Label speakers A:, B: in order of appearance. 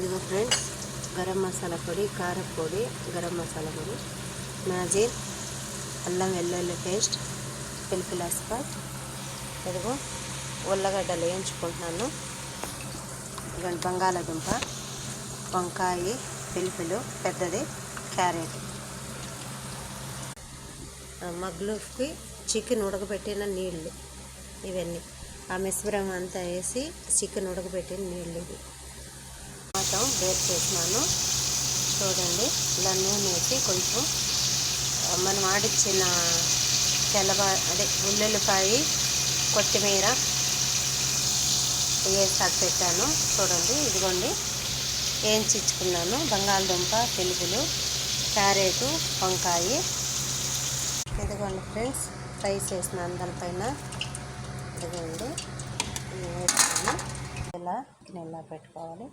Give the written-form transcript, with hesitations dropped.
A: ఇదిగో ఫ్రెండ్స్, గరం మసాలా పొడి, కారపొడి, గరం మసాలా పొడి, మ్యాజిక్, అల్లం వెల్లుల్లి పేస్ట్, పిల్పిల్ అస్పాట్, ఇదిగో ఉల్లగడ్డలు వేయించుకుంటున్నాను. ఇదిగోండి బంగాళాదుంప, వంకాయ, పిల్పిలు పెద్దది, క్యారెట్. మగ్లూఫ్కి చికెన్ ఉడకబెట్టిన నీళ్ళు ఇవన్నీ, ఆ మిశ్రమం అంతా వేసి చికెన్ ఉడకబెట్టిన నీళ్ళు ఇవి మొత్తం వేడి చేసినాను. చూడండి, ఇలా నూనె వేసి కొంచెం మనం ఆడిచ్చిన ఉల్లిపాయ, కొత్తిమీర వేసి పెట్టాను. చూడండి, ఇదిగోండి వేయించుకున్నాను. బంగాళదుంప, పిలుపులు, క్యారెట్, వంకాయ. ఇదిగోండి ఫ్రెండ్స్, ఫ్రై చేసినాను దానిపైన. ఇదిగోండి వేసుకొని ఇలా పెట్టుకోవాలి.